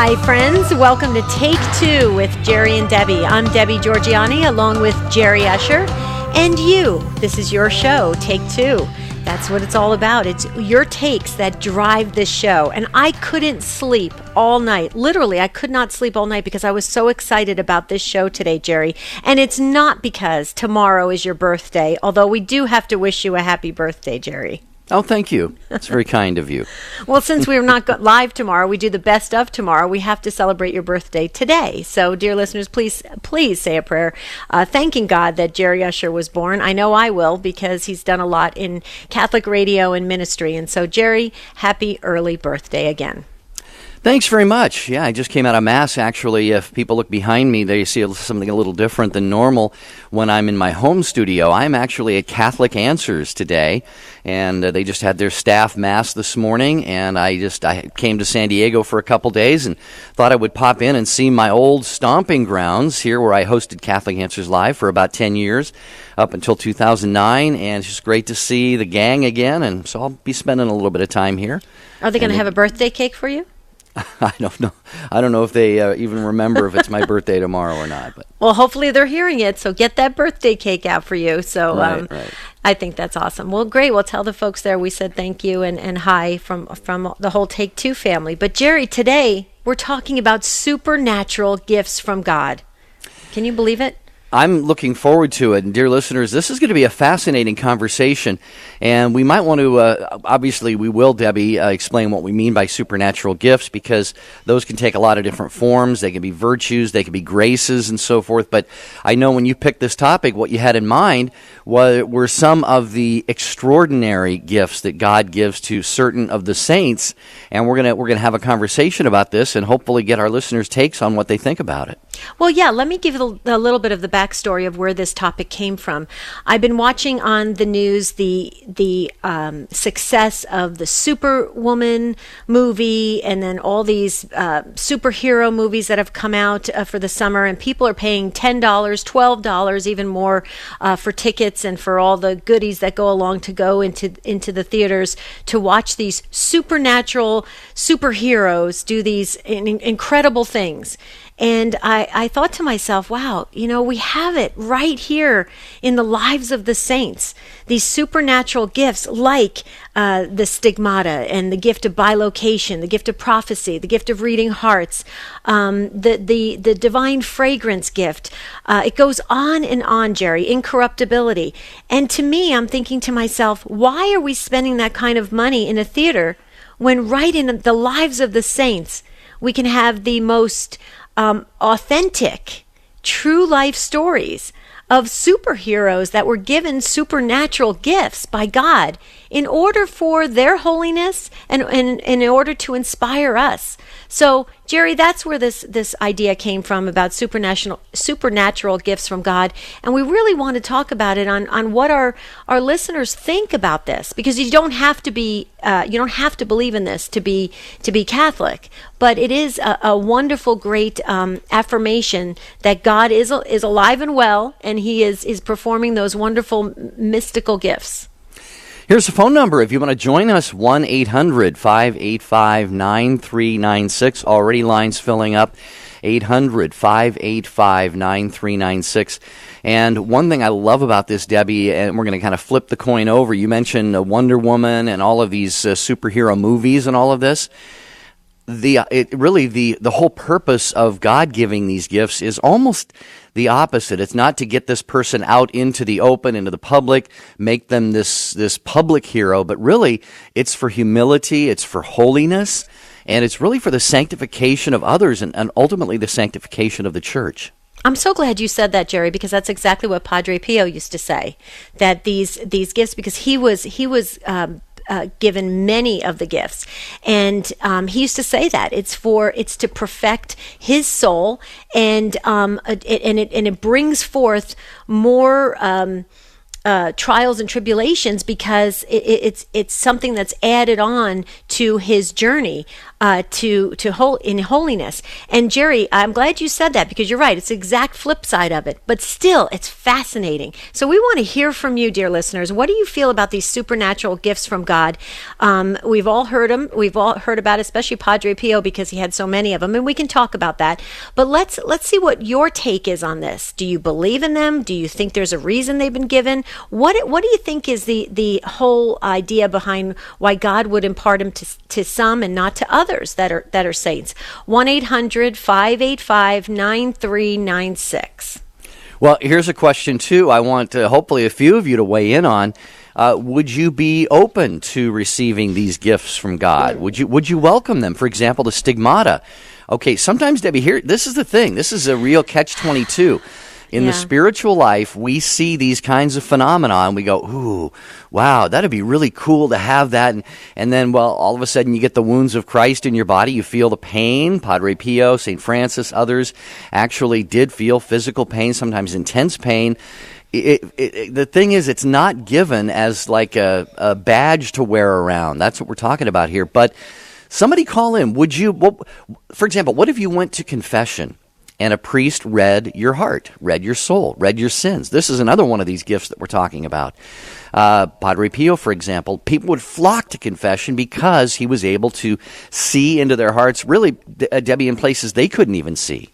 Hi, friends. Welcome to Take Two with Jerry and Debbie. I'm Debbie Georgiani, along with Jerry Usher. And you. This is your show, Take Two. That's what it's all about. It's your takes that drive this show. And I couldn't sleep all night. Literally, I could not sleep all night because I was so excited about this show today, Jerry. And it's not because tomorrow is your birthday, although we do have to wish you a happy birthday, Jerry. Oh, thank you. That's very kind of you. Well, since we're not live tomorrow, we do the best of tomorrow. We have to celebrate your birthday today. So, dear listeners, please say a prayer thanking God that Jerry Usher was born. I know I will because he's done a lot in Catholic radio and ministry. And so, Jerry, happy early birthday again. Thanks very much. Yeah, I just came out of Mass, actually. If people look behind me, they see something a little different than normal when I'm in my home studio. I'm actually at Catholic Answers today, and they just had their staff Mass this morning, and I came to San Diego for a couple days and thought I would pop in and see my old stomping grounds here where I hosted Catholic Answers Live for about 10 years, up until 2009, and it's just great to see the gang again, and so I'll be spending a little bit of time here. Are they going to have a birthday cake for you? I don't know. I don't know if they even remember if it's my birthday tomorrow or not. But well, hopefully they're hearing it, so get that birthday cake out for you. So right. I think that's awesome. Well, great. Well, tell the folks there we said thank you and hi from the whole Take Two family. But Jerry, today we're talking about supernatural gifts from God. Can you believe it? I'm looking forward to it. And dear listeners, this is going to be a fascinating conversation. And we might want to, obviously we will, Debbie, explain what we mean by supernatural gifts, because those can take a lot of different forms. They can be virtues, they can be graces and so forth. But I know when you picked this topic, what you had in mind were some of the extraordinary gifts that God gives to certain of the saints. And we're gonna have a conversation about this and hopefully get our listeners' takes on what they think about it. Well, yeah, let me give you a little bit of the backstory of where this topic came from. I've been watching on the news the success of the Superwoman movie and then all these superhero movies that have come out for the summer, and people are paying $10, $12, even more for tickets and for all the goodies that go along to go into the theaters to watch these supernatural superheroes do these incredible things. And I thought to myself, wow, we have it right here in the lives of the saints. These supernatural gifts like the Stigmata and the gift of bilocation, the gift of prophecy, the gift of reading hearts, the divine fragrance gift. It goes on, Jerry, incorruptibility. And to me, I'm thinking to myself, why are we spending that kind of money in a theater when right in the lives of the saints we can have the most authentic, true life stories of superheroes that were given supernatural gifts by God in order for their holiness and in order to inspire us. So, Jerry, that's where this idea came from about supernatural gifts from God, and we really want to talk about it on what our listeners think about this, because you don't have to believe in this to be Catholic, but it is a wonderful, great affirmation that God is alive and well, and He is performing those wonderful mystical gifts. Here's the phone number if you want to join us, 1-800-585-9396. Already lines filling up, 800-585-9396. And one thing I love about this, Debbie, and we're going to kind of flip the coin over, you mentioned Wonder Woman and all of these superhero movies and all of this. The whole purpose of God giving these gifts is almost the opposite. It's not to get this person out into the open, into the public, make them this public hero, but really it's for humility, it's for holiness, and it's really for the sanctification of others and ultimately the sanctification of the church. I'm so glad you said that, Jerry, because that's exactly what Padre Pio used to say, that these gifts, because he was given many of the gifts, and he used to say that it's to perfect his soul, and it brings forth more trials and tribulations because it's something that's added on to his journey. in holiness. And Jerry, I'm glad you said that, because you're right. It's the exact flip side of it. But still, it's fascinating. So we want to hear from you, dear listeners. What do you feel about these supernatural gifts from God? We've all heard them. We've all heard about it, especially Padre Pio, because he had so many of them. And we can talk about that. But let's see what your take is on this. Do you believe in them? Do you think there's a reason they've been given? What do you think is the whole idea behind why God would impart them to some and not to others that are saints? 1-800-585-9396. Well, here's a question too. I want hopefully a few of you to weigh in on. Would you be open to receiving these gifts from God? Would you welcome them? For example, the stigmata. Okay, sometimes, Debbie, here, this is the thing. This is a real catch-22. In the spiritual life, we see these kinds of phenomena, and we go, ooh, wow, that'd be really cool to have that. And then, well, all of a sudden you get the wounds of Christ in your body. You feel the pain. Padre Pio, St. Francis, others actually did feel physical pain, sometimes intense pain. The thing is, it's not given as like a badge to wear around. That's what we're talking about here. But somebody call in. Would you, for example, what if you went to confession and a priest read your heart, read your soul, read your sins? This is another one of these gifts that we're talking about. Padre Pio, for example, people would flock to confession because he was able to see into their hearts, really, Debbie, in places they couldn't even see.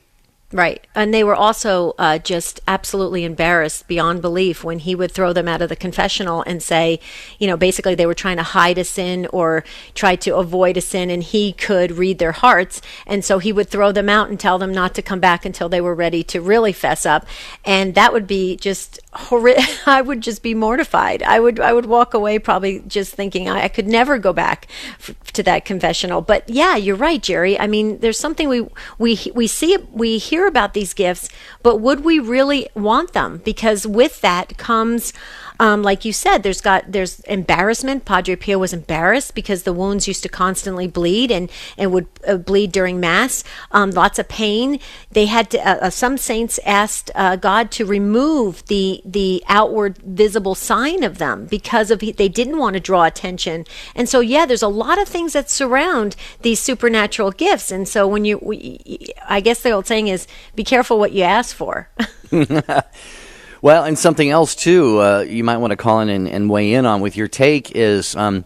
Right. And they were also just absolutely embarrassed beyond belief when he would throw them out of the confessional and say, basically they were trying to hide a sin or try to avoid a sin, and he could read their hearts. And so he would throw them out and tell them not to come back until they were ready to really fess up. And that would be just horrible. I would just be mortified. I would walk away probably just thinking I could never go back to that confessional. But yeah, you're right, Jerry. I mean, there's something we see it, we hear about these gifts, but would we really want them? Because with that comes, like you said, there's embarrassment. Padre Pio was embarrassed because the wounds used to constantly bleed and would bleed during Mass. Lots of pain. They had to. Some saints asked God to remove the outward visible sign of them because they didn't want to draw attention. And so, yeah, there's a lot of things that surround these supernatural gifts. And so, I guess the old saying is, be careful what you ask for. Well, and something else, too, you might want to call in and weigh in on with your take is, I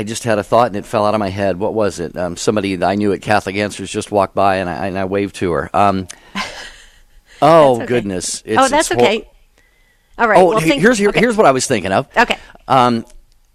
just had a thought and it fell out of my head. What was it? Somebody that I knew at Catholic Answers just walked by and I waved to her. Oh, okay. Goodness. That's okay. All right. Oh, well, here's what I was thinking of. Okay.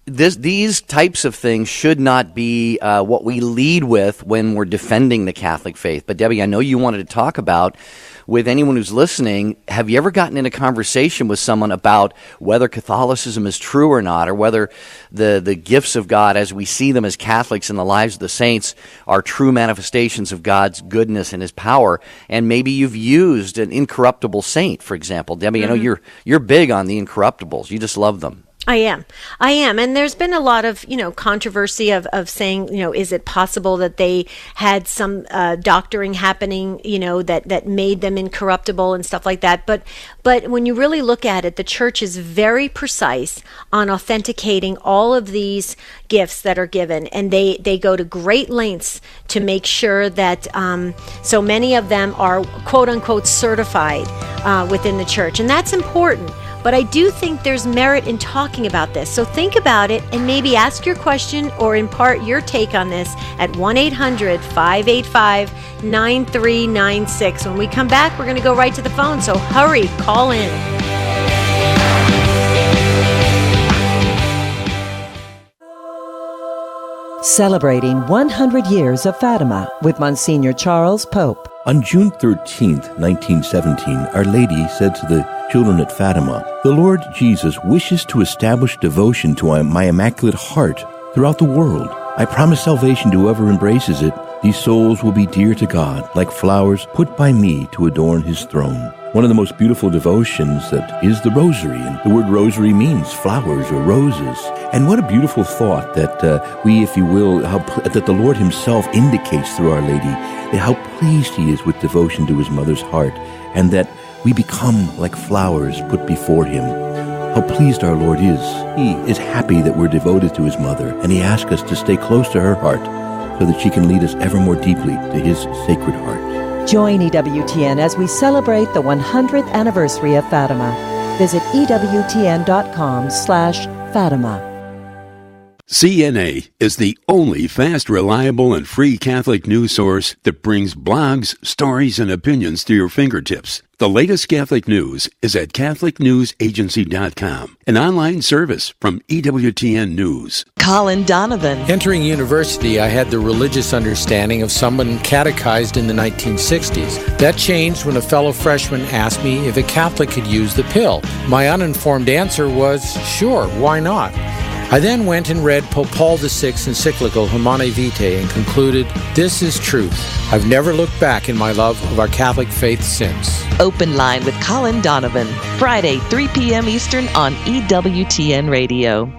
These types of things should not be what we lead with when we're defending the Catholic faith. But Debbie, I know you wanted to talk about, with anyone who's listening, have you ever gotten in a conversation with someone about whether Catholicism is true or not, or whether the gifts of God as we see them as Catholics in the lives of the saints are true manifestations of God's goodness and His power? And maybe you've used an incorruptible saint, for example. Debbie, I know you're big on the incorruptibles. You just love them. I am. And there's been a lot of, controversy of saying, is it possible that they had some doctoring happening, that made them incorruptible and stuff like that. But when you really look at it, the church is very precise on authenticating all of these gifts that are given. And they go to great lengths to make sure that so many of them are, quote unquote, certified within the church. And that's important. But I do think there's merit in talking about this. So think about it and maybe ask your question or impart your take on this at 1-800-585-9396. When we come back, we're going to go right to the phone. So hurry, call in. Celebrating 100 years of Fatima with Monsignor Charles Pope. On June 13th, 1917, Our Lady said to the children at Fatima, "The Lord Jesus wishes to establish devotion to my Immaculate Heart throughout the world. I promise salvation to whoever embraces it. These souls will be dear to God, like flowers put by me to adorn His throne." One of the most beautiful devotions that is the Rosary, and the word Rosary means flowers or roses. And what a beautiful thought that we, if you will, that the Lord Himself indicates through Our Lady, that how pleased He is with devotion to His mother's heart, and that we become like flowers put before Him. how pleased our Lord is. He is happy that we're devoted to His mother, and He asks us to stay close to her heart so that she can lead us ever more deeply to His sacred heart. Join EWTN as we celebrate the 100th anniversary of Fatima. Visit EWTN.com/Fatima. CNA is the only fast, reliable, and free Catholic news source that brings blogs, stories, and opinions to your fingertips. The latest Catholic news is at CatholicNewsAgency.com, an online service from EWTN News. Colin Donovan. Entering university, I had the religious understanding of someone catechized in the 1960s. That changed when a fellow freshman asked me if a Catholic could use the pill. My uninformed answer was, sure, why not? I then went and read Pope Paul VI's encyclical Humanae Vitae and concluded, this is truth. I've never looked back in my love of our Catholic faith since. Open Line with Colin Donovan, Friday, 3 p.m. Eastern on EWTN Radio.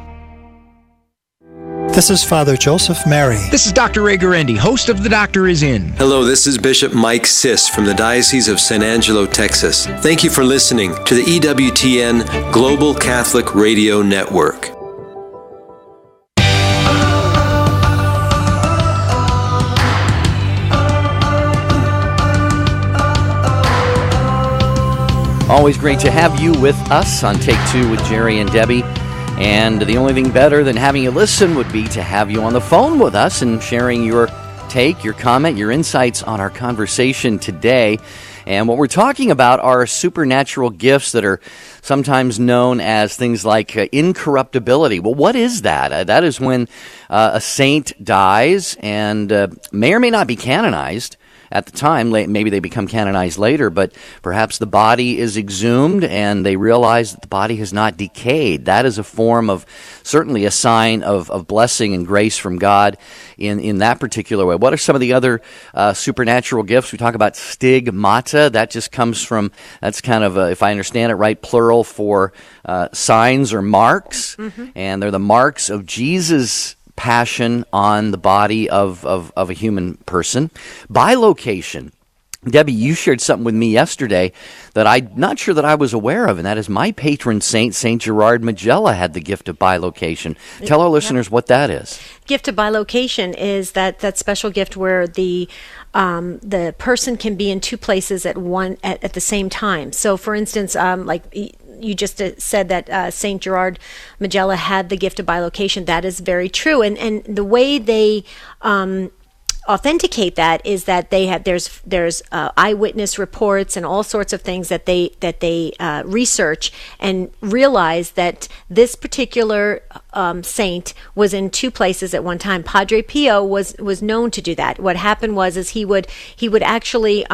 This is Father Joseph Mary. This is Dr. Ray Guarendi, host of The Doctor Is In. Hello, this is Bishop Mike Siss from the Diocese of San Angelo, Texas. Thank you for listening to the EWTN Global Catholic Radio Network. Always great to have you with us on Take Two with Jerry and Debbie. And the only thing better than having you listen would be to have you on the phone with us and sharing your take, your comment, your insights on our conversation today. And what we're talking about are supernatural gifts that are sometimes known as things like incorruptibility. Well, what is that? That is when a saint dies and may or may not be canonized at the time. Maybe they become canonized later, but perhaps the body is exhumed and they realize that the body has not decayed. That is a form of, certainly a sign of blessing and grace from God in that particular way. What are some of the other supernatural gifts? We talk about stigmata. That just comes from, that's kind of, if I understand it right, plural for signs or marks. Mm-hmm. And they're the marks of Jesus' passion on the body of a human person. Bilocation. Debbie, you shared something with me yesterday that I'm not sure that I was aware of, and that is my patron saint, St. Gerard Majella, had the gift of bilocation. Tell our listeners what that is. Gift of bilocation is that special gift where the person can be in two places at the same time. So, for instance, like you just said that St. Gerard Majella had the gift of bilocation. That is very true. And the way they authenticate that is that they have there's eyewitness reports and all sorts of things that they research and realize that this particular saint was in two places at one time. Padre Pio was known to do that. What happened was he would actually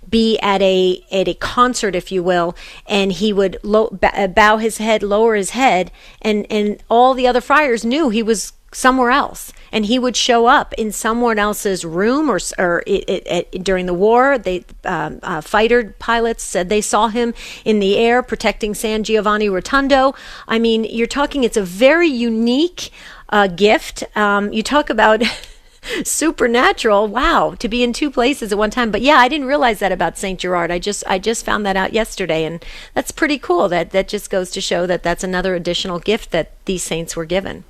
be at a concert, if you will, and he would bow his head, lower his head, and all the other friars knew he was somewhere else, and he would show up in someone else's room, or during the war, fighter pilots said they saw him in the air protecting San Giovanni Rotondo. I mean, you're talking, it's a very unique gift. You talk about supernatural, wow, to be in two places at one time. But yeah, I didn't realize that about St. Gerard. I just found that out yesterday, and that's pretty cool. That just goes to show that that's another additional gift that these saints were given.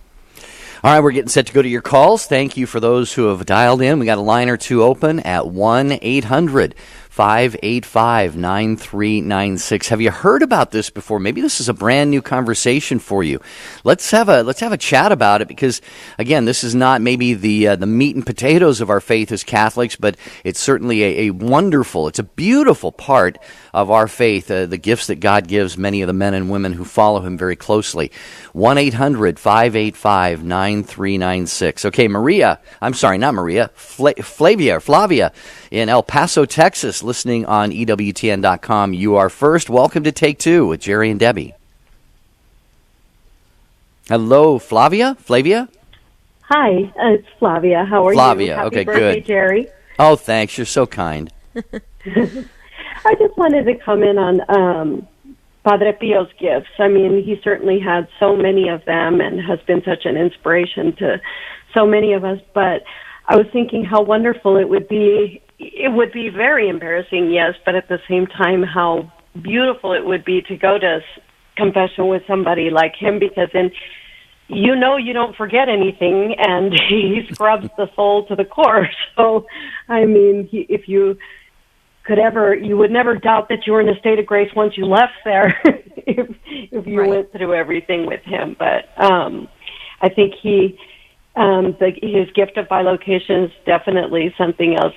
All right, we're getting set to go to your calls. Thank you for those who have dialed in. We got a line or two open at 1-800-585-9396. Have you heard about this before? Maybe this is a brand new conversation for you. Let's have a chat about it, because again, this is not maybe the meat and potatoes of our faith as Catholics, but it's certainly a wonderful, it's a beautiful part of our faith, the gifts that God gives many of the men and women who follow Him very closely. 1-800-585-9396. Okay, Flavia in El Paso, Texas, listening on EWTN.com. You are first. Welcome to Take Two with Jerry and Debbie. Hello, Flavia? Hi, it's Flavia. How are you? Flavia, Happy okay, birthday, good. Jerry. Oh, thanks. You're so kind. I just wanted to comment on Padre Pio's gifts. I mean, he certainly had so many of them and has been such an inspiration to so many of us. But I was thinking how wonderful it would be. It would be very embarrassing, yes, but at the same time, how beautiful it would be to go to confession with somebody like him, because then you don't forget anything, and he scrubs the soul to the core. So, I mean, if you would never doubt that you were in a state of grace once you left there, if you went through everything with him. But I think his gift of bilocation is definitely something else.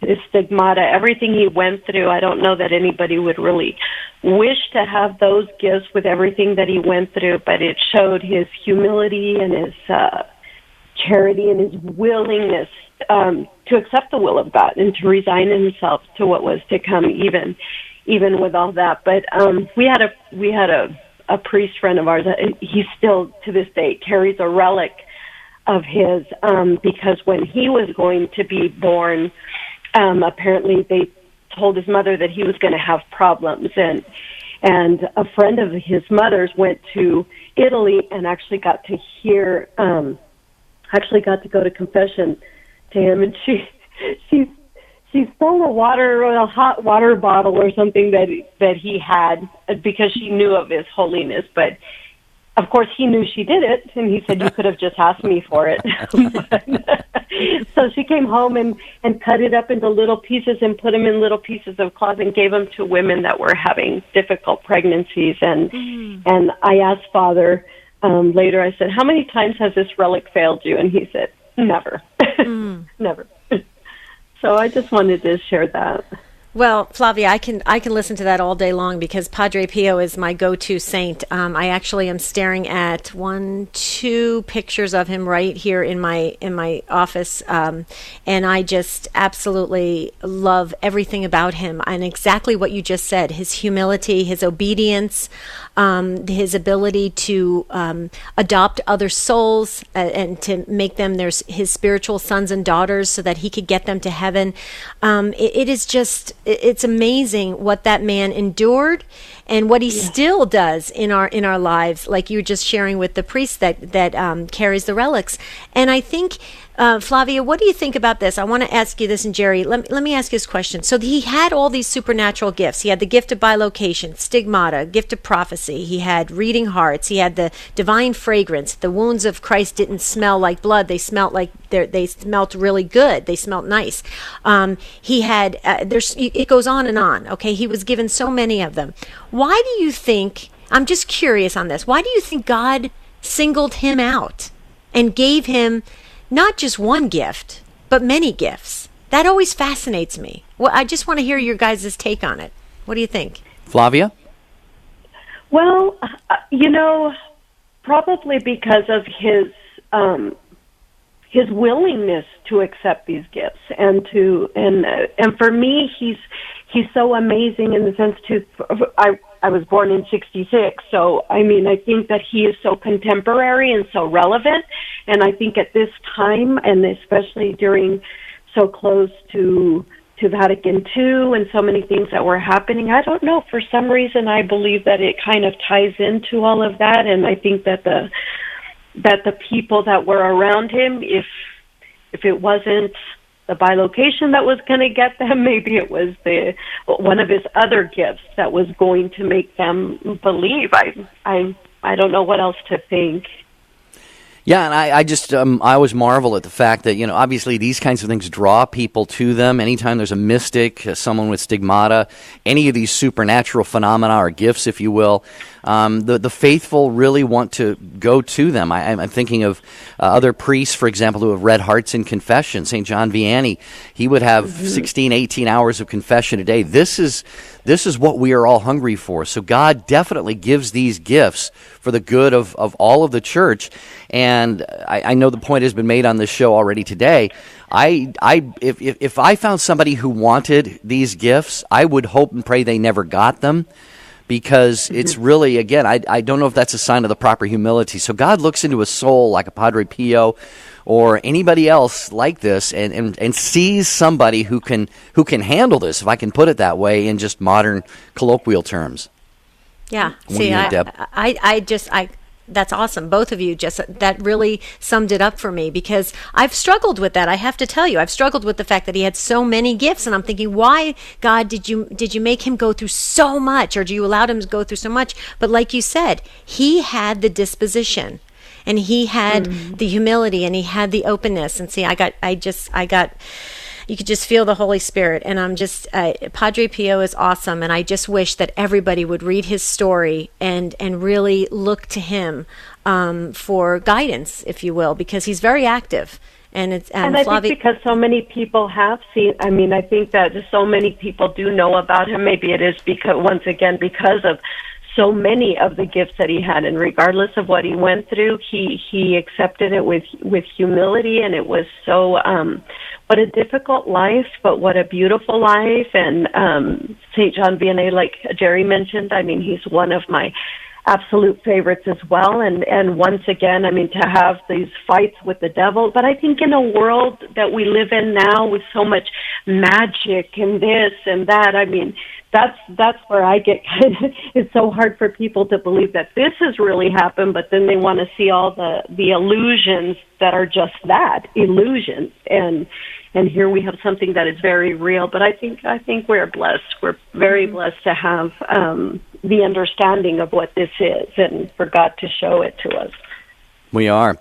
His stigmata, everything he went through, I don't know that anybody would really wish to have those gifts with everything that he went through, but it showed his humility and his charity and his willingness to accept the will of God and to resign himself to what was to come, even with all that. But we had a priest friend of ours. He still to this day carries a relic of his, because when he was going to be born, apparently they told his mother that he was going to have problems, and a friend of his mother's went to Italy and actually got to go to confession to him, and she stole a hot water bottle or something that he had, because she knew of his holiness, but of course he knew she did it, and he said, "You could have just asked me for it." So she came home and cut it up into little pieces and put them in little pieces of cloth and gave them to women that were having difficult pregnancies. And I asked Father later, I said, "How many times has this relic failed you?" And he said, "Never." Never. So I just wanted to share that. Well, Flavia, I can listen to that all day long, because Padre Pio is my go-to saint. I actually am staring at 2 pictures of him right here in my office, and I just absolutely love everything about him, and exactly what you just said: his humility, his obedience, his ability to adopt other souls and to make them his spiritual sons and daughters, so that he could get them to heaven. It is just. It's amazing what that man endured and what he still does in our lives, like you were just sharing with the priest that carries the relics. And I think, Flavia, what do you think about this? I want to ask you this, and Jerry, let me ask you this question. So he had all these supernatural gifts. He had the gift of bilocation, stigmata, gift of prophecy. He had reading hearts. He had the divine fragrance. The wounds of Christ didn't smell like blood. They smelt like they smelt really good. They smelt nice. He had it goes on and on. Okay, he was given so many of them. Why do you think? I'm just curious on this. Why do you think God singled him out and gave him not just one gift, but many gifts? That always fascinates me. Well, I just want to hear your guys' take on it. What do you think? Flavia? Well, probably because of his willingness to accept these gifts, and for me, he's so amazing in the sense too. I was born in '66, so I mean, I think that he is so contemporary and so relevant, and I think at this time, and especially during so close to Vatican II and so many things that were happening, I don't know, for some reason I believe that it kind of ties into all of that, and I think that the people that were around him, if it wasn't the bilocation that was going to get them, maybe it was one of his other gifts that was going to make them believe. I don't know what else to think. Yeah, and I just I always marvel at the fact that, obviously these kinds of things draw people to them. Anytime there's a mystic, someone with stigmata, any of these supernatural phenomena or gifts, if you will, the faithful really want to go to them. I'm thinking of other priests, for example, who have read hearts in confession. St. John Vianney, he would have 16, 18 hours of confession a day. This is what we are all hungry for. So God definitely gives these gifts for the good of all of the church. And I know the point has been made on this show already today. If I found somebody who wanted these gifts, I would hope and pray they never got them, because it's really, again, I don't know if that's a sign of the proper humility. So God looks into a soul like a Padre Pio or anybody else like this, and sees somebody who can handle this, if I can put it that way, in just modern colloquial terms. Yeah. See, That's awesome. Both of you just, that really summed it up for me, because I've struggled with that. I have to tell you, I've struggled with the fact that he had so many gifts, and I'm thinking, why, God, did you make him go through so much, or do you allow him to go through so much? But like you said, he had the disposition, and he had the humility, and he had the openness. And see, I got you could just feel the Holy Spirit. And I'm just, Padre Pio is awesome. And I just wish that everybody would read his story and really look to him for guidance, if you will, because he's very active. And I think because so many people have seen, I mean, I think that so many people do know about him. Maybe it is because, once again, because of so many of the gifts that he had, and regardless of what he went through, he accepted it with humility, and it was so what a difficult life, but what a beautiful life. And Saint John Vianney, like Jerry mentioned, I mean, he's one of my absolute favorites as well. And once again, I mean, to have these fights with the devil, but I think in a world that we live in now with so much magic and this and that, I mean, that's where I get kind of, it's so hard for people to believe that this has really happened, but then they want to see all the illusions that are just that, illusions. And here we have something that is very real. But I think we're blessed. We're very blessed to have the understanding of what this is, and for God to show it to us. We are.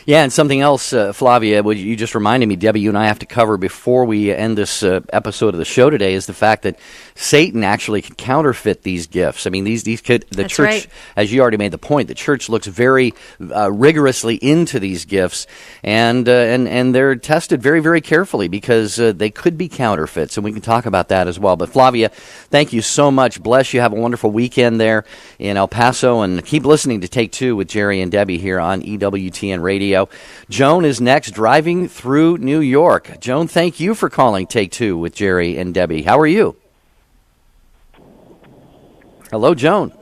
Yeah, and something else, Flavia, what you just reminded me, Debbie, you and I have to cover before we end this episode of the show today, is the fact that Satan actually can counterfeit these gifts. I mean, the That's church, right. As you already made the point, the church looks very rigorously into these gifts, and they're tested very, very carefully, because they could be counterfeits, and we can talk about that as well. But Flavia, thank you so much. Bless you. Have a wonderful weekend there in El Paso, and keep listening to Take Two with Jerry and Debbie here on EWTN Radio. Joan is next, driving through New York. Joan, thank you for calling Take Two with Jerry and Debbie. How are you? Hello, Joan.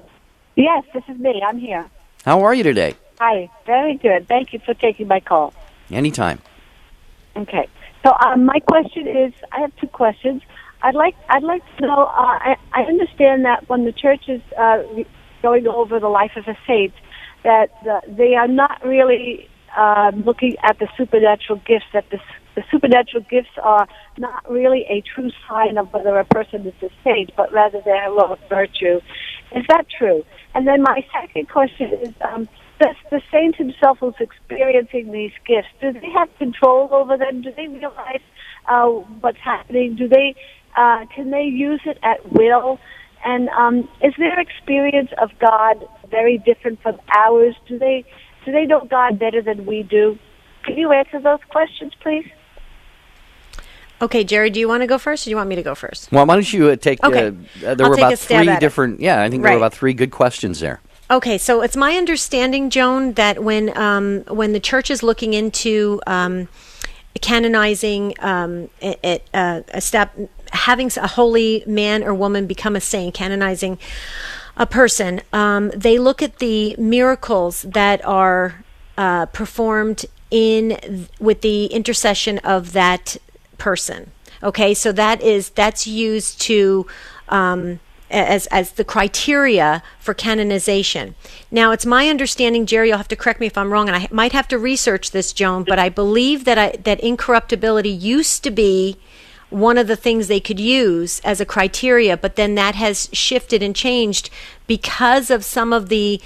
Yes, this is me. I'm here. How are you today? Hi. Very good. Thank you for taking my call. Anytime. Okay. So my question is, I have two questions. I'd like to know, I understand that when the church is going over the life of a saint, that they are not really looking at the supernatural gifts, that the supernatural gifts are not really a true sign of whether a person is a saint, but rather their heroic virtue. Is that true? And then my second question is, does the saint himself who's experiencing these gifts, do they have control over them? Do they realize what's happening? Do they can they use it at will? And is their experience of God very different from ours? Do they know God better than we do? Can you answer those questions, please? Okay, Jerry, do you want to go first, or do you want me to go first? Well, why don't you take, okay. There were about three different, I think there were about three good questions there. Okay, so it's my understanding, Joan, that when the church is looking into canonizing a step, having a holy man or woman become a saint, canonizing a person, they look at the miracles that are performed with the intercession of that person. Okay, so that's used to as the criteria for canonization. Now, it's my understanding, Jerry, you'll have to correct me if I'm wrong, and I might have to research this, Joan, but I believe that incorruptibility used to be one of the things they could use as a criteria, but then that has shifted and changed because of some of the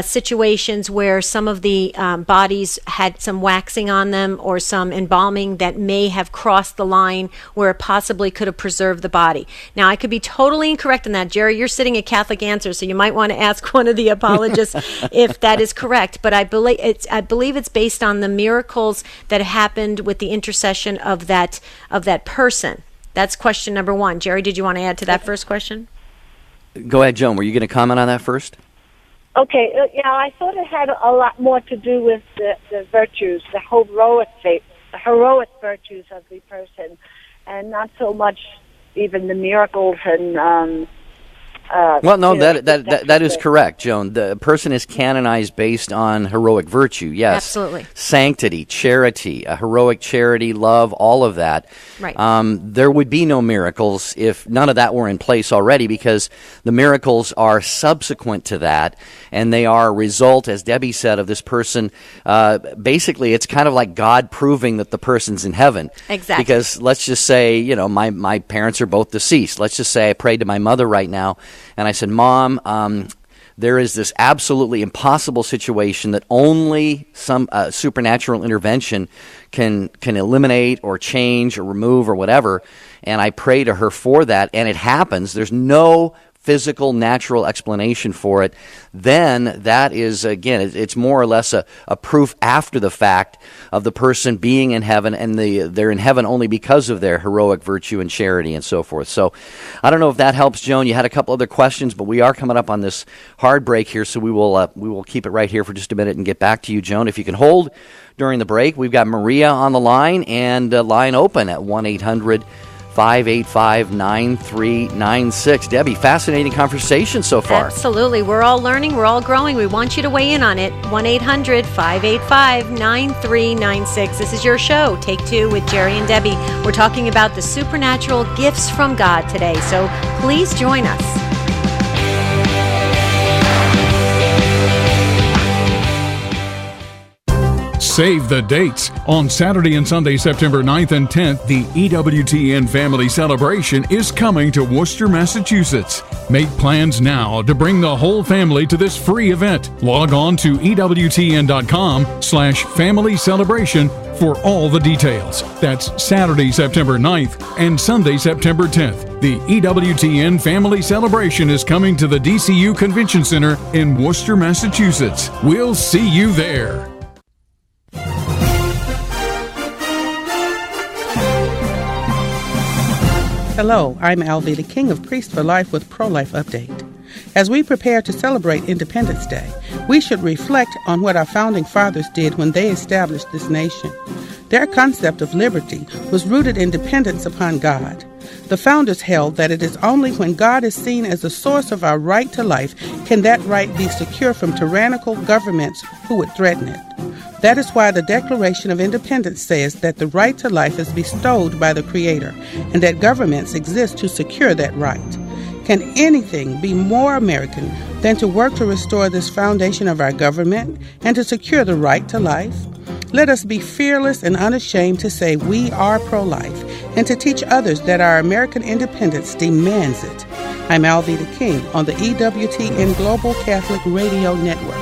situations where some of the bodies had some waxing on them or some embalming that may have crossed the line where it possibly could have preserved the body. Now, I could be totally incorrect in that. Jerry, you're sitting at Catholic Answers, so you might want to ask one of the apologists if that is correct. But I believe it's based on the miracles that happened with the intercession of that person. That's question number one. Jerry, did you want to add to that first question? Go ahead, Joan. Were you going to comment on that first? Okay. I thought it had a lot more to do with the virtues, the heroic virtues of the person, and not so much even the miracles and Well, no, that is correct, Joan. The person is canonized based on heroic virtue, yes. Absolutely. Sanctity, charity, heroic charity, love, all of that. Right. There would be no miracles if none of that were in place already, because the miracles are subsequent to that, and they are a result, as Debbie said, of this person. Basically, it's kind of like God proving that the person's in heaven. Exactly. Because let's just say, my parents are both deceased. Let's just say I prayed to my mother right now, and I said, Mom, there is this absolutely impossible situation that only some supernatural intervention can eliminate or change or remove or whatever. And I pray to her for that, and it happens. There's no physical, natural explanation for it. Then that is, again, it's more or less a proof after the fact of the person being in heaven, and they're in heaven only because of their heroic virtue and charity and so forth. So I don't know if that helps, Joan. You had a couple other questions, but we are coming up on this hard break here, so we will keep it right here for just a minute and get back to you, Joan. If you can hold during the break, we've got Maria on the line, and line open at 1-800-585-9396. Debbie, fascinating conversation so far. Absolutely. We're all learning. We're all growing. We want you to weigh in on it. 1-800-585-9396. This is your show, Take Two with Jerry and Debbie. We're talking about the supernatural gifts from God today, so please join us. Save the dates. On Saturday and Sunday, September 9th and 10th, the EWTN Family Celebration is coming to Worcester, Massachusetts. Make plans now to bring the whole family to this free event. Log on to EWTN.com/family celebration for all the details. That's Saturday, September 9th and Sunday, September 10th. The EWTN Family Celebration is coming to the DCU Convention Center in Worcester, Massachusetts. We'll see you there. Hello, I'm Alvy, the King of Priests for Life with Pro-Life Update. As we prepare to celebrate Independence Day, we should reflect on what our founding fathers did when they established this nation. Their concept of liberty was rooted in dependence upon God. The founders held that it is only when God is seen as the source of our right to life can that right be secure from tyrannical governments who would threaten it. That is why the Declaration of Independence says that the right to life is bestowed by the Creator, and that governments exist to secure that right. Can anything be more American than to work to restore this foundation of our government and to secure the right to life? Let us be fearless and unashamed to say we are pro-life, and to teach others that our American independence demands it. I'm Alvy the King on the EWTN Global Catholic Radio Network.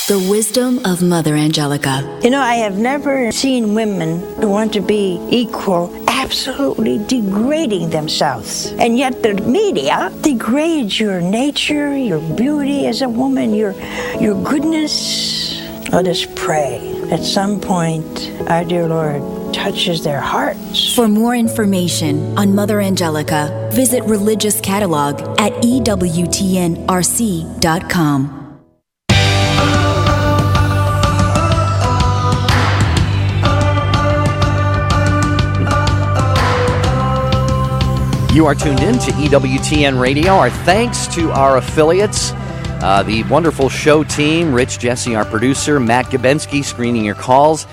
The wisdom of Mother Angelica. You know, I have never seen women who want to be equal absolutely degrading themselves. And yet the media degrades your nature, your beauty as a woman, your goodness. Let us pray at some point our dear Lord touches their hearts. For more information on Mother Angelica, visit Religious Catalog at EWTNRC.com. You are tuned in to EWTN Radio. Our thanks to our affiliates, the wonderful show team, Rich Jesse, our producer, Matt Gabensky, screening your calls.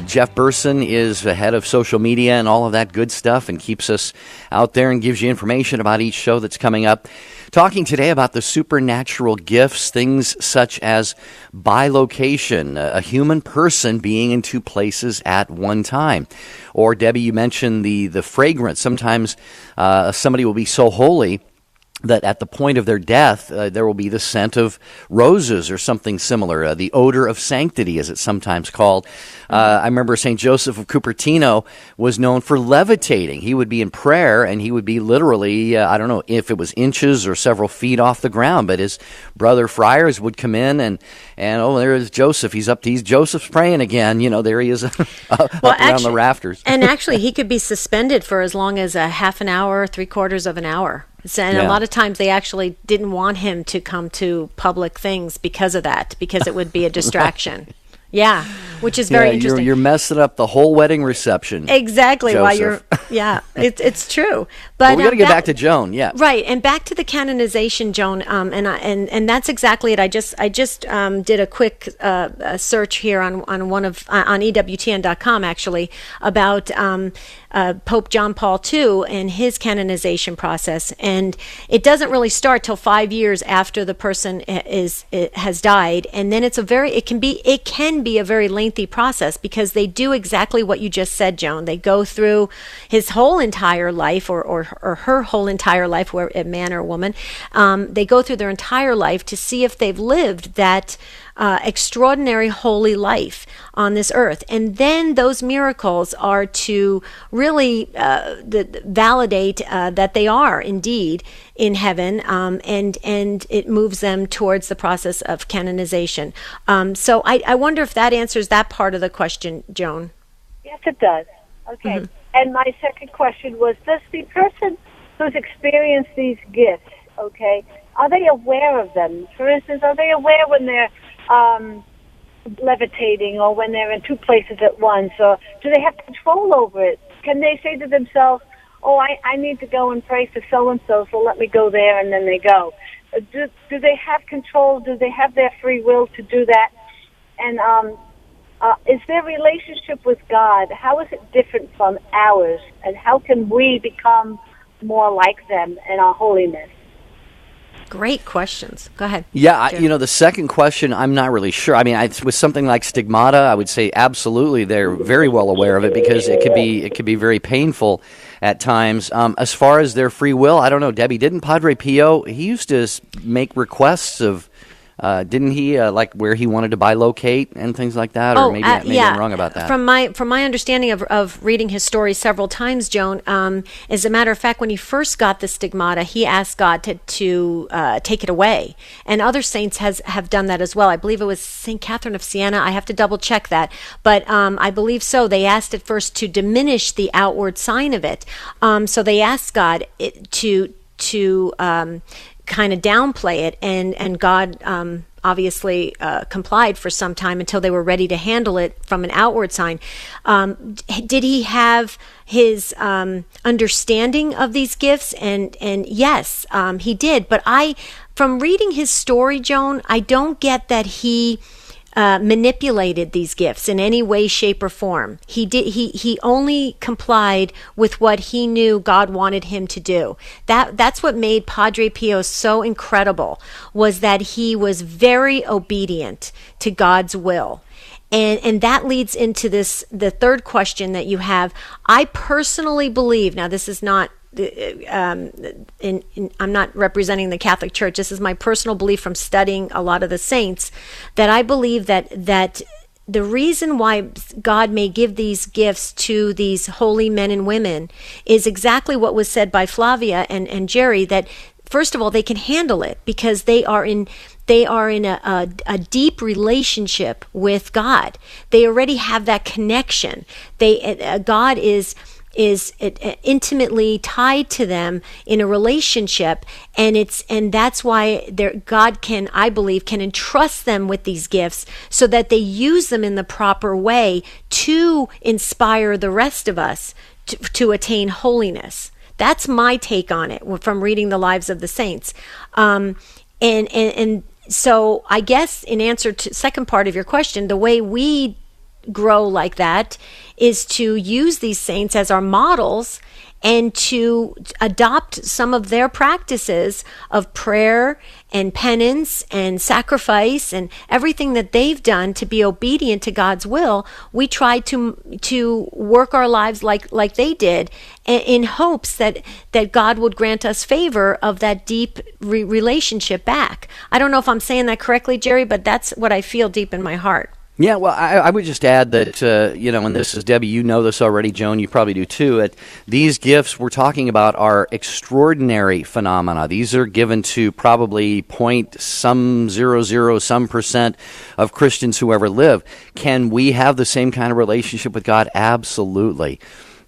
Jeff Burson is the head of social media and all of that good stuff and keeps us out there and gives you information about each show that's coming up. Talking today about the supernatural gifts, things such as bilocation, a human person being in two places at one time. Or, Debbie, you mentioned the fragrance. Sometimes somebody will be so holy that at the point of their death, there will be the scent of roses or something similar, the odor of sanctity, as it's sometimes called. I remember St. Joseph of Cupertino was known for levitating. He would be in prayer, and he would be literally, I don't know if it was inches or several feet off the ground, but his brother friars would come in and oh, there is Joseph. Joseph's praying again. You know, there he is up around the rafters. And actually, he could be suspended for as long as a half an hour, 3/4 of an hour. And a lot of times they actually didn't want him to come to public things because of that, because it would be a distraction. Yeah, which is very interesting. You're messing up the whole wedding reception. Exactly. Joseph. While you're, it's true. But we got to get back to Joan. Yeah. Right, and back to the canonization, Joan. And that's exactly it. I just did a quick search here on EWTN.com actually about Pope John Paul II and his canonization process, and it doesn't really start till 5 years after the person has died, and then it can be a very lengthy process because they do exactly what you just said, Joan. They go through his whole entire life or her whole entire life, where a man or a woman, they go through their entire life to see if they've lived that extraordinary holy life on this earth. And then those miracles are to really validate that they are indeed in heaven, and it moves them towards the process of canonization. So I wonder if that answers that part of the question, Joan. Yes, it does. Okay. And my second question was, does the person who's experienced these gifts, okay, are they aware of them? For instance, are they aware when they're levitating or when they're in two places at once, or do they have control over it? Can they say to themselves, oh, I need to go and pray for so-and-so, so let me go there, and then they go? Do they have control? Do they have their free will to do that? And is their relationship with God, how is it different from ours, and how can we become more like them in our holiness? Great questions. Go ahead. Yeah, the second question, I'm not really sure. I mean, with something like Stigmata, I would say absolutely they're very well aware of it because it could be very painful at times. As far as their free will, I don't know, Debbie, didn't Padre Pio, he used to make requests of, didn't he, like where he wanted to bilocate and things like that? Or maybe I'm wrong about that. From my understanding of reading his story several times, Joan, as a matter of fact, when he first got the Stigmata, he asked God to take it away. And other saints have done that as well. I believe it was St. Catherine of Siena. I have to double check that. But I believe so. They asked at first to diminish the outward sign of it. So they asked God to kind of downplay it, and God obviously complied for some time until they were ready to handle it from an outward sign. Did he have his understanding of these gifts? And yes, he did. But from reading his story, Joan, I don't get that he manipulated these gifts in any way, shape, or form. He only complied with what he knew God wanted him to do. That's what made Padre Pio so incredible, was that he was very obedient to God's will. And that leads into the third question that you have. I personally believe, now this is not I'm not representing the Catholic Church. This is my personal belief from studying a lot of the saints, that I believe that the reason why God may give these gifts to these holy men and women is exactly what was said by Flavia and Jerry, that first of all, they can handle it because they are in a deep relationship with God. They already have that connection. God is intimately tied to them in a relationship, and that's why God can, I believe, can entrust them with these gifts so that they use them in the proper way to inspire the rest of us to attain holiness. That's my take on it from reading the lives of the saints. And so I guess in answer to the second part of your question, the way we grow like that is to use these saints as our models and to adopt some of their practices of prayer and penance and sacrifice and everything that they've done to be obedient to God's will. We try to work our lives like they did, in hopes that God would grant us favor of that deep relationship back. I don't know if I'm saying that correctly, Jerry, but that's what I feel deep in my heart. Yeah, well, I would just add that, and this is, Debbie, you know this already, Joan, you probably do too, these gifts we're talking about are extraordinary phenomena. These are given to probably 0.00% of Christians who ever live. Can we have the same kind of relationship with God? Absolutely.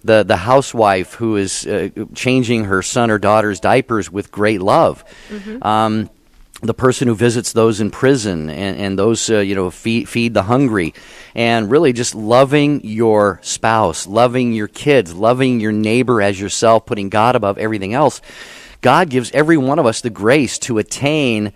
The housewife who is changing her son or daughter's diapers with great love. Mm-hmm. the person who visits those in prison and those, feed the hungry, and really just loving your spouse, loving your kids, loving your neighbor as yourself, putting God above everything else. God gives every one of us the grace to attain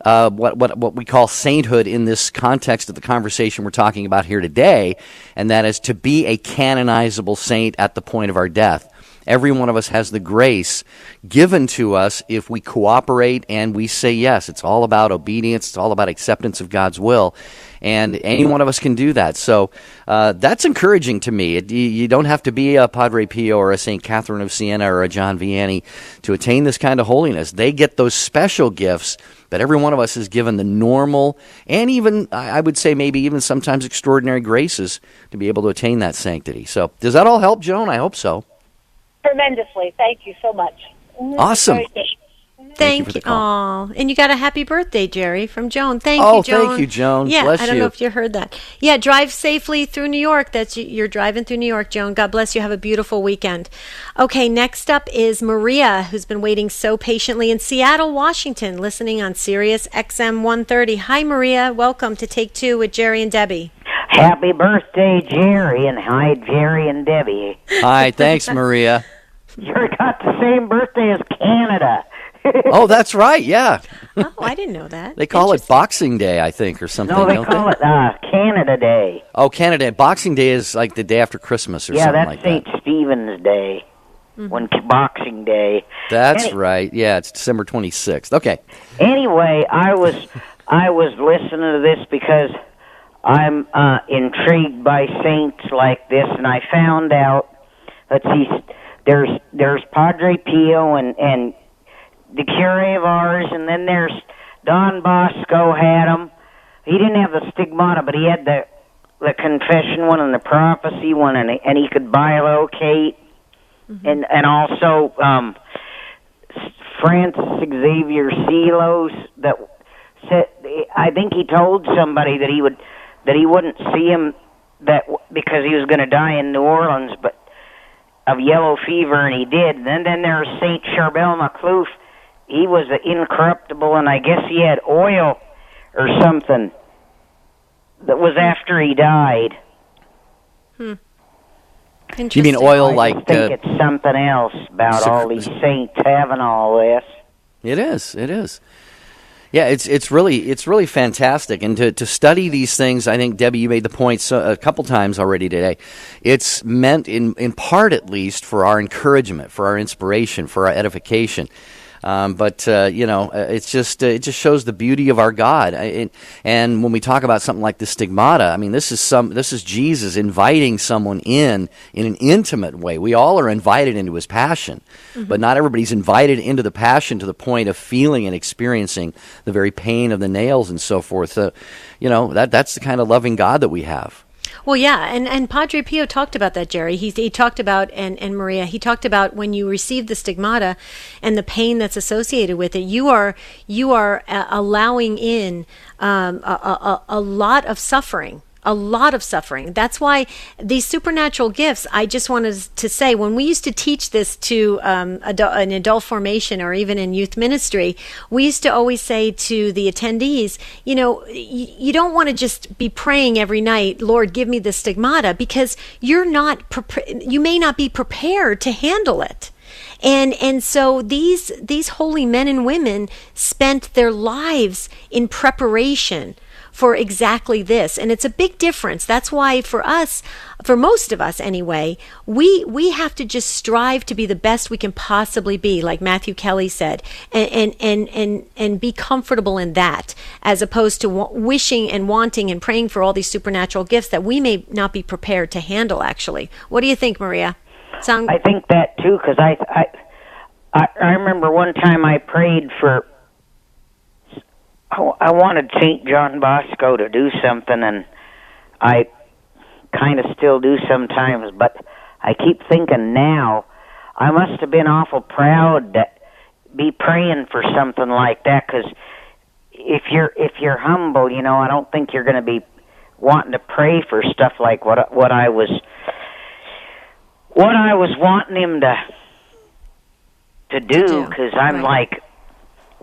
what we call sainthood in this context of the conversation we're talking about here today, and that is to be a canonizable saint at the point of our death. Every one of us has the grace given to us if we cooperate and we say yes. It's all about obedience. It's all about acceptance of God's will. And any one of us can do that. So that's encouraging to me. You don't have to be a Padre Pio or a St. Catherine of Siena or a John Vianney to attain this kind of holiness. They get those special gifts, but every one of us is given the normal and even, I would say, maybe even sometimes extraordinary graces to be able to attain that sanctity. So does that all help, Joan? I hope so. Tremendously. Thank you so much. Awesome. Thank you. Oh, and you got a happy birthday, Jerry, from Joan. Thank you, Joan. Oh, thank you, Joan. Yeah, Bless I don't you. know if you heard that. Yeah, drive safely through New York. You're driving through New York, Joan. God bless you. Have a beautiful weekend. Okay, next up is Maria, who's been waiting so patiently in Seattle, Washington, listening on Sirius XM 130. Hi, Maria. Welcome to Take Two with Jerry and Debbie. Happy birthday, Jerry, and hi, Jerry and Debbie. Hi, thanks, Maria. You're got the same birthday as Canada. Oh, that's right, yeah. Oh, I didn't know that. They call it Boxing Day, I think, or something. No, they don't call it Canada Day. Oh, Canada Day. Boxing Day is like the day after Christmas or something like that. Yeah, that's St. Stephen's Day, when Boxing Day. That's right. Yeah, it's December 26th. Okay. Anyway, I was listening to this because I'm intrigued by saints like this, and I found out, let's see, there's Padre Pio and the cure of ours, and then there's Don Bosco had him. He didn't have the Stigmata, but he had the confession one and the prophecy one, and he could bilocate, and also Francis Xavier Seelos that said, I think he told somebody that he wouldn't see him because he was going to die in New Orleans, but of yellow fever, and he did. And then there's Saint Charbel Maclouf. He was incorruptible, and I guess he had oil or something that was after he died. You mean oil like... I think it's something else about all these saints having all this. It is. Yeah, it's really fantastic, and to study these things, I think, Debbie, you made the point a couple times already today. It's meant, in part at least, for our encouragement, for our inspiration, for our edification. But it just shows the beauty of our God. And when we talk about something like the Stigmata, I mean, this is Jesus inviting someone in an intimate way. We all are invited into his passion, but not everybody's invited into the passion to the point of feeling and experiencing the very pain of the nails and so forth. So, that's the kind of loving God that we have. Well, yeah, and Padre Pio talked about that, Jerry. He talked about, and Maria, he talked about when you receive the Stigmata and the pain that's associated with it, you are allowing in a lot of suffering. A lot of suffering. That's why these supernatural gifts, I just wanted to say, when we used to teach this to an adult formation or even in youth ministry, we used to always say to the attendees, you don't want to just be praying every night, Lord, give me the Stigmata, because you may not be prepared to handle it. And so these holy men and women spent their lives in preparation for exactly this. And it's a big difference. That's why for us, for most of us anyway, we have to just strive to be the best we can possibly be, like Matthew Kelly said, and be comfortable in that, as opposed to wishing and wanting and praying for all these supernatural gifts that we may not be prepared to handle, actually. What do you think, Maria? I think that too, because I remember one time I prayed for, I wanted St. John Bosco to do something, and I kind of still do sometimes, but I keep thinking now, I must have been awful proud to be praying for something like that, because if you're humble, I don't think you're going to be wanting to pray for stuff like what I was wanting him to do, because I'm like,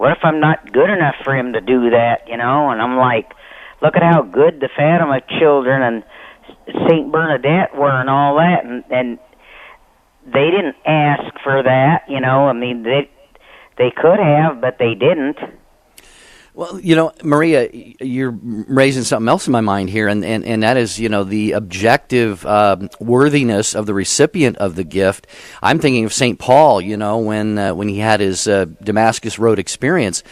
what if I'm not good enough for him to do that, you know? And I'm like, look at how good the Fatima children and St. Bernadette were and all that, and they didn't ask for that, you know. I mean, they could have, but they didn't. Well, you know, Maria, you're raising something else in my mind here, and that is, you know, the objective worthiness of the recipient of the gift. I'm thinking of St. Paul, you know, when he had his Damascus Road experience.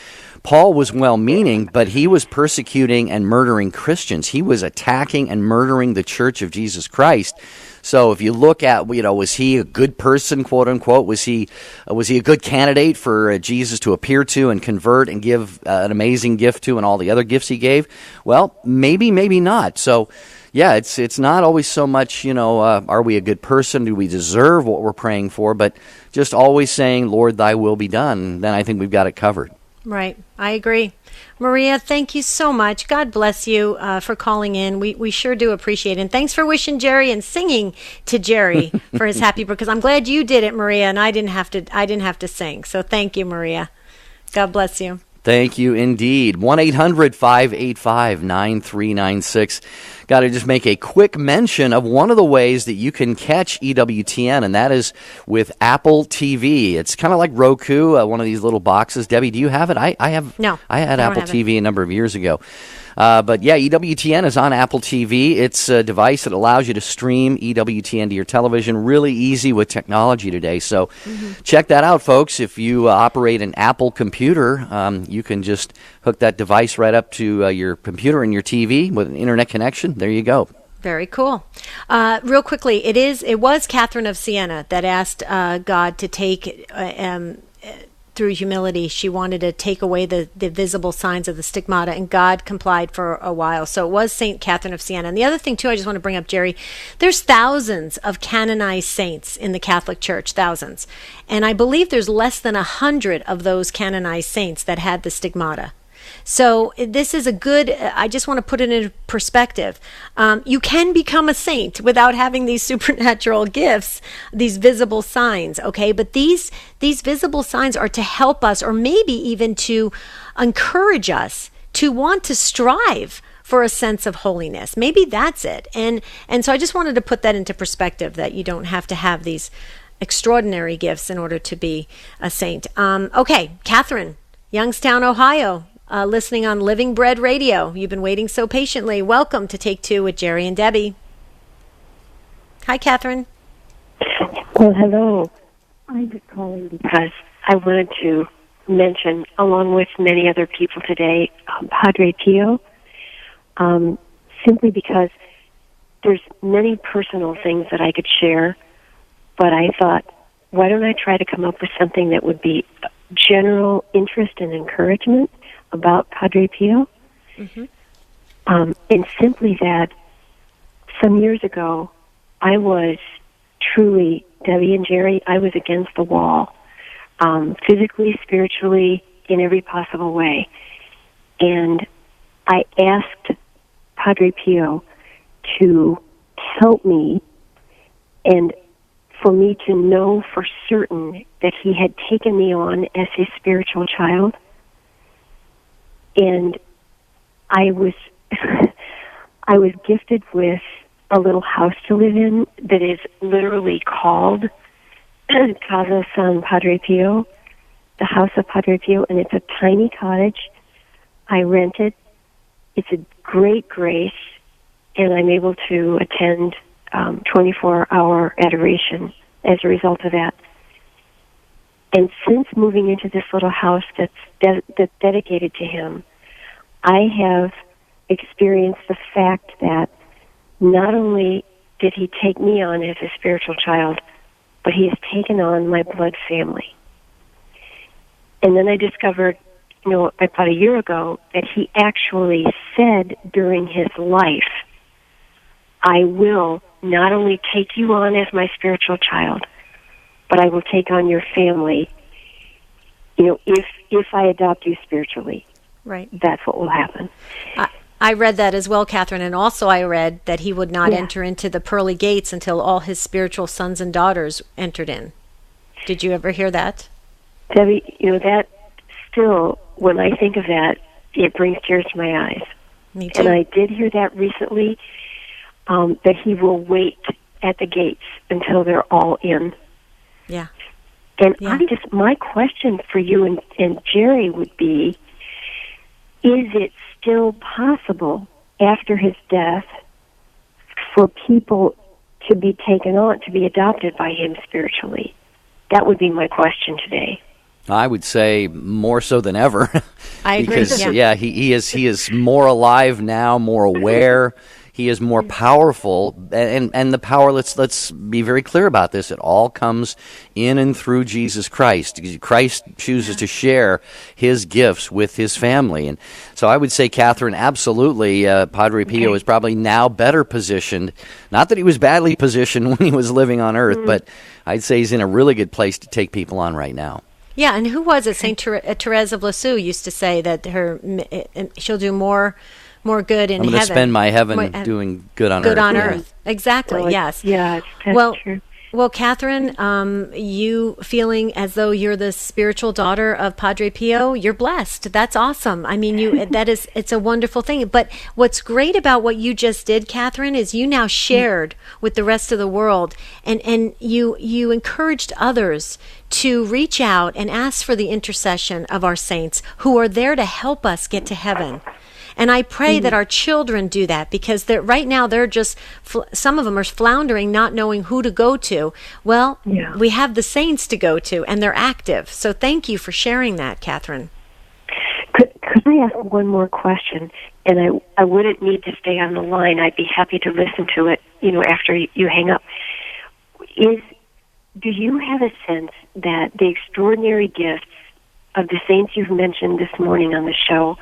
Paul was well-meaning, but he was persecuting and murdering Christians. He was attacking and murdering the Church of Jesus Christ. So if you look at, you know, was he a good person, quote unquote? Was he a good candidate for Jesus to appear to and convert and give an amazing gift to, and all the other gifts he gave? Well, maybe not. So, yeah, it's not always so much, you know, are we a good person? Do we deserve what we're praying for? But just always saying, Lord, thy will be done. Then I think we've got it covered. Right. I agree. Maria, thank you so much. God bless you for calling in. We sure do appreciate it. And thanks for wishing Jerry and singing to Jerry for his happy birthday. Because I'm glad you did it, Maria, and I didn't have to sing. So thank you, Maria. God bless you. Thank you indeed. 1-800-585-9396. Got to just make a quick mention of one of the ways that you can catch EWTN, and that is with Apple TV. It's kind of like Roku, one of these little boxes. Debbie, do you have it? I have. No. I had Apple TV a number of years ago. But yeah, EWTN is on Apple TV. It's a device that allows you to stream EWTN to your television. Really easy with technology today. So check that out, folks. If you operate an Apple computer, you can just hook that device right up to your computer and your TV with an internet connection. There you go. Very cool. Real quickly, it was Catherine of Siena that asked God to take through humility. She wanted to take away the visible signs of the stigmata, and God complied for a while. So it was St. Catherine of Siena. And the other thing, too, I just want to bring up, Jerry, there's thousands of canonized saints in the Catholic Church, thousands. And I believe there's less than 100 of those canonized saints that had the stigmata. So this is a good, I just want to put it in perspective. You can become a saint without having these supernatural gifts, these visible signs, okay? But these visible signs are to help us, or maybe even to encourage us to want to strive for a sense of holiness. Maybe that's it. And so I just wanted to put that into perspective, that you don't have to have these extraordinary gifts in order to be a saint. Okay, Catherine, Youngstown, Ohio. Listening on Living Bread Radio. You've been waiting so patiently. Welcome to Take Two with Jerry and Debbie. Hi, Catherine. Well, hello. I'm just calling because I wanted to mention, along with many other people today, Padre Pio, simply because there's many personal things that I could share, but I thought, why don't I try to come up with something that would be general interest and encouragement about Padre Pio, and simply that some years ago, I was truly, Debbie and Jerry, I was against the wall, physically, spiritually, in every possible way. And I asked Padre Pio to help me, and for me to know for certain that he had taken me on as his spiritual child. And I was gifted with a little house to live in that is literally called Casa San Padre Pio, the house of Padre Pio, and it's a tiny cottage. I rent it. It's a great grace, and I'm able to attend 24-hour adoration as a result of that. And since moving into this little house that's dedicated to him, I have experienced the fact that not only did he take me on as a spiritual child, but he has taken on my blood family. And then I discovered, about a year ago, that he actually said during his life, I will not only take you on as my spiritual child, but I will take on your family, if I adopt you spiritually. Right. That's what will happen. I read that as well, Catherine, and also I read that he would not enter into the pearly gates until all his spiritual sons and daughters entered in. Did you ever hear that? Debbie, that still, when I think of that, it brings tears to my eyes. Me too. And I did hear that recently, that he will wait at the gates until they're all in. Yeah. And my question for you and Jerry would be, is it still possible after his death for people to be taken on, to be adopted by him spiritually? That would be my question today. I would say more so than ever. I agree. Because he is more alive now, more aware. He is more powerful, and the power. Let's be very clear about this. It all comes in and through Jesus Christ. Christ chooses to share His gifts with His family, and so I would say, Catherine, absolutely, Padre Pio is probably now better positioned. Not that he was badly positioned when he was living on Earth, but I'd say he's in a really good place to take people on right now. Yeah, and who was it? Saint Therese of Lisieux used to say that she'll do more good in heaven. I'm going to spend my heaven doing good on earth. Good on earth. Exactly, well, yes. Yeah, that's true. Well, Catherine, you feeling as though you're the spiritual daughter of Padre Pio, you're blessed. That's awesome. I mean, it's a wonderful thing. But what's great about what you just did, Catherine, is you now shared with the rest of the world, and you encouraged others to reach out and ask for the intercession of our saints who are there to help us get to heaven. And I pray that our children do that, because right now they're just, some of them are floundering, not knowing who to go to. Well, we have the saints to go to, and they're active. So thank you for sharing that, Catherine. Could I ask one more question? And I wouldn't need to stay on the line. I'd be happy to listen to it, after you hang up. Do you have a sense that the extraordinary gifts of the saints you've mentioned this morning on the show,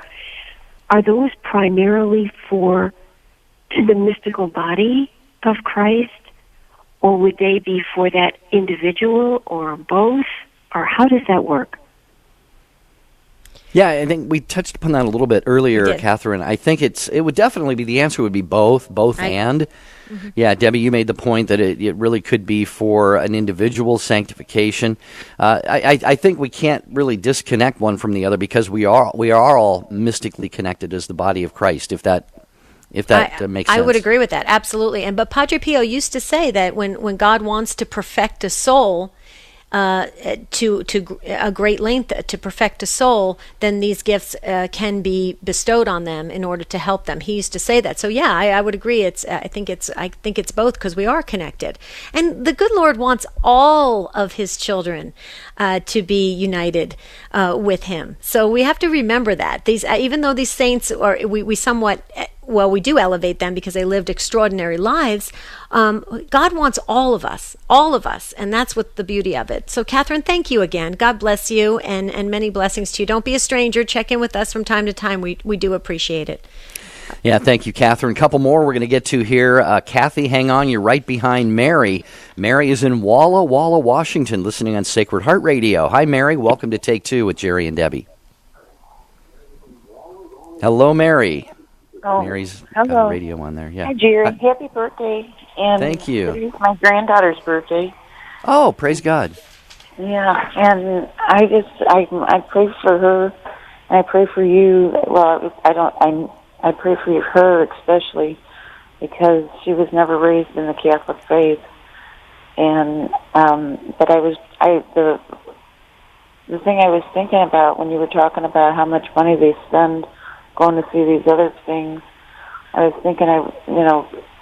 are those primarily for the mystical body of Christ, or would they be for that individual, or both, or how does that work? Yeah, I think we touched upon that a little bit earlier, Catherine. I think it would definitely be, the answer would be both and. Mm-hmm. Yeah, Debbie, you made the point that it really could be for an individual sanctification. I think we can't really disconnect one from the other, because we are all mystically connected as the body of Christ, if that makes sense. I would agree with that, absolutely. But Padre Pio used to say that when God wants to perfect a soul, to a great length to perfect a soul, then these gifts can be bestowed on them in order to help them. He used to say that. So yeah, I would agree. I think it's both, because we are connected, and the good Lord wants all of His children to be united with Him. So we have to remember that these, even though these saints are, we somewhat. Well, we do elevate them because they lived extraordinary lives. God wants all of us, and that's what the beauty of it. So, Catherine, thank you again. God bless you, and many blessings to you. Don't be a stranger. Check in with us from time to time. We do appreciate it. Yeah, thank you, Catherine. A couple more we're going to get to here. Kathy, hang on. You're right behind Mary. Mary is in Walla Walla, Washington, listening on Sacred Heart Radio. Hi, Mary. Welcome to Take Two with Jerry and Debbie. Hello, Mary. Oh, Mary's got a radio on there. Yeah. Hi, Jerry. Happy birthday. And thank you. It's my granddaughter's birthday. Oh, praise God. Yeah, and I pray for her, and I pray for you. Well, I pray for her especially, because she was never raised in the Catholic faith. And but the thing I was thinking about when you were talking about how much money they spend going to see these other things, I was thinking,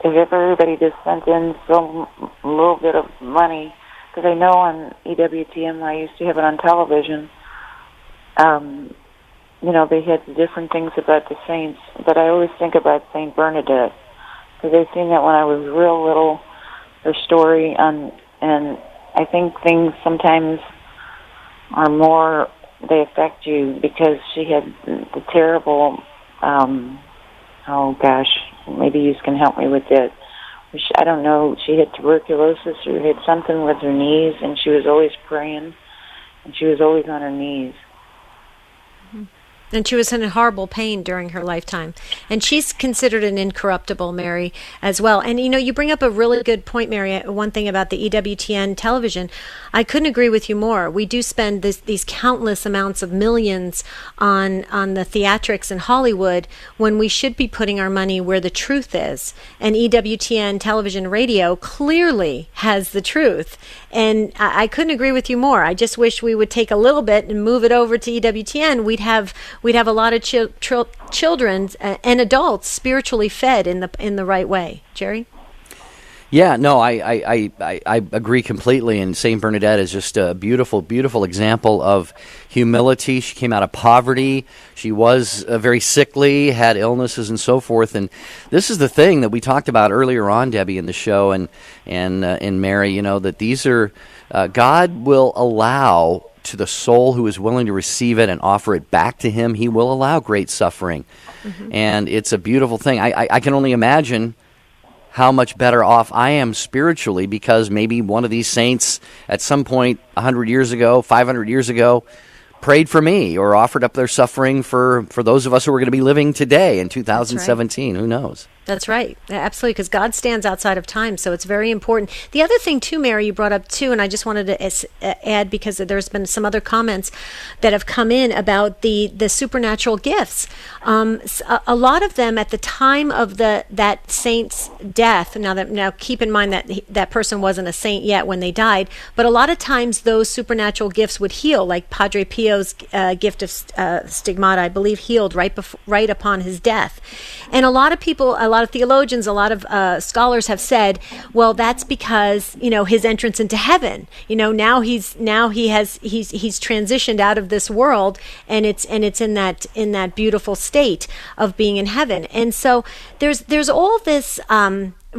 if everybody just sent in a little bit of money, because I know on EWTN, I used to have it on television, they had different things about the saints, but I always think about Saint Bernadette, because I seen that when I was real little, her story, and I think things sometimes are more, they affect you, because she had the terrible, maybe you can help me with it. I don't know, she had tuberculosis or had something with her knees, and she was always praying, and she was always on her knees. And she was in horrible pain during her lifetime. And she's considered an incorruptible, Mary, as well. And, you bring up a really good point, Mary, one thing about the EWTN television. I couldn't agree with you more. We do spend these countless amounts of millions on the theatrics in Hollywood when we should be putting our money where the truth is. And EWTN television radio clearly has the truth. And I couldn't agree with you more. I just wish we would take a little bit and move it over to EWTN. We'd have a lot of children and adults spiritually fed in the right way. Jerry? Yeah, no, I agree completely. And Saint Bernadette is just a beautiful, beautiful example of humility. She came out of poverty. She was very sickly, had illnesses and so forth. And this is the thing that we talked about earlier on, Debbie, in the show, and Mary. That these are God will allow to the soul who is willing to receive it and offer it back to Him. He will allow great suffering, and it's a beautiful thing. I can only imagine how much better off I am spiritually because maybe one of these saints at some point 100 years ago, 500 years ago, prayed for me or offered up their suffering for those of us who are going to be living today in 2017. Right. Who knows? That's right. Absolutely, because God stands outside of time, so it's very important. The other thing, too, Mary, you brought up, too, and I just wanted to add because there's been some other comments that have come in about the supernatural gifts. A lot of them at the time of that saint's death, now keep in mind that that person wasn't a saint yet when they died, but a lot of times those supernatural gifts would heal, like Padre Pio's gift of Stigmata, I believe, healed right upon his death. And a lot of people, a lot of theologians, a lot of scholars have said, well, that's because his entrance into heaven. Now he's transitioned out of this world, and it's in that beautiful state of being in heaven. And so there's all this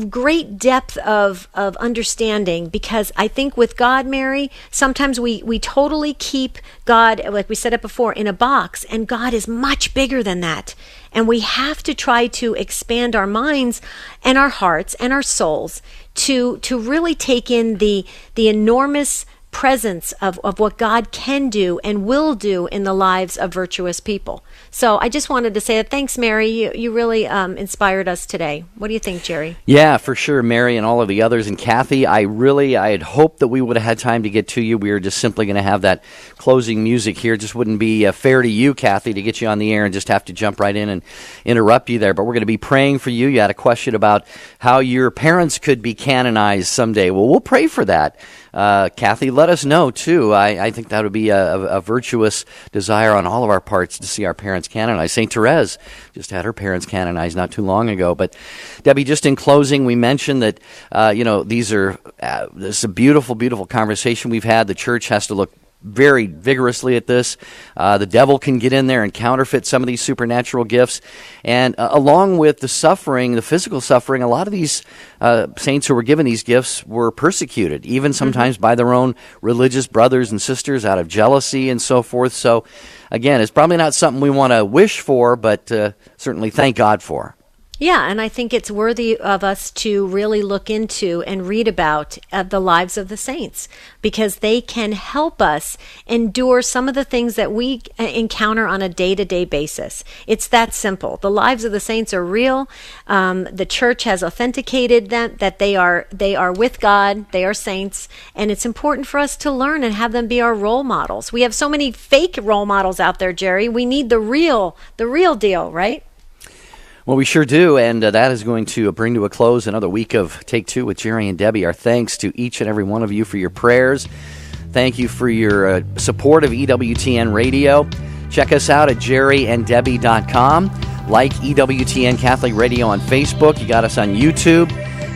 great depth of understanding, because I think with God, Mary, sometimes we totally keep God, like we said it before, in a box, and God is much bigger than that. And we have to try to expand our minds and our hearts and our souls to really take in the enormous presence of what God can do and will do in the lives of virtuous people. So I just wanted to say that thanks, Mary. You really inspired us today. What do you think, Jerry? Yeah, for sure, Mary and all of the others. And Kathy, I had hoped that we would have had time to get to you. We were just simply going to have that closing music here. It just wouldn't be fair to you, Kathy, to get you on the air and just have to jump right in and interrupt you there. But we're going to be praying for you. You had a question about how your parents could be canonized someday. Well, we'll pray for that. Kathy, let us know, too. I think that would be a virtuous desire on all of our parts to see our parents canonized. St. Therese just had her parents canonized not too long ago. But, Debbie, just in closing, we mentioned that, this is a beautiful, beautiful conversation we've had. The church has to look very vigorously at this. The devil can get in there and counterfeit some of these supernatural gifts. And along with the suffering, the physical suffering, a lot of these saints who were given these gifts were persecuted, even sometimes by their own religious brothers and sisters out of jealousy and so forth. So, again, it's probably not something we want to wish for, but certainly thank God for. Yeah, and I think it's worthy of us to really look into and read about the lives of the saints, because they can help us endure some of the things that we encounter on a day-to-day basis. It's that simple. The lives of the saints are real. The church has authenticated them, that they are with God, they are saints, and it's important for us to learn and have them be our role models. We have so many fake role models out there, Jerry. We need the real deal, right? Well, we sure do, and that is going to bring to a close another week of Take Two with Jerry and Debbie. Our thanks to each and every one of you for your prayers. Thank you for your support of EWTN Radio. Check us out at jerryanddebbie.com. Like EWTN Catholic Radio on Facebook. You got us on YouTube.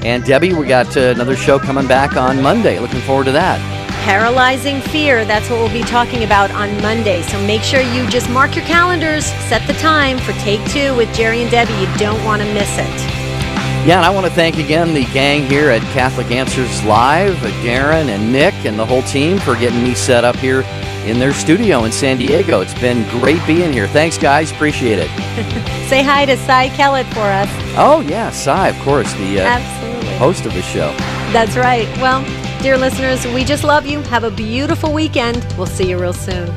And Debbie, we got another show coming back on Monday. Looking forward to that. Paralyzing fear, that's what we'll be talking about on Monday. So make sure you just mark your calendars, set the time for Take Two with Jerry and Debbie. You don't want to miss it. Yeah, and I want to thank again the gang here at Catholic Answers Live, Darren and Nick and the whole team for getting me set up here in their studio in San Diego. It's been great being here. Thanks, guys. Appreciate it. Say hi to Cy Kellett for us. Oh, yeah, Cy, of course, the host of the show. That's right. Well, dear listeners, we just love you. Have a beautiful weekend. We'll see you real soon.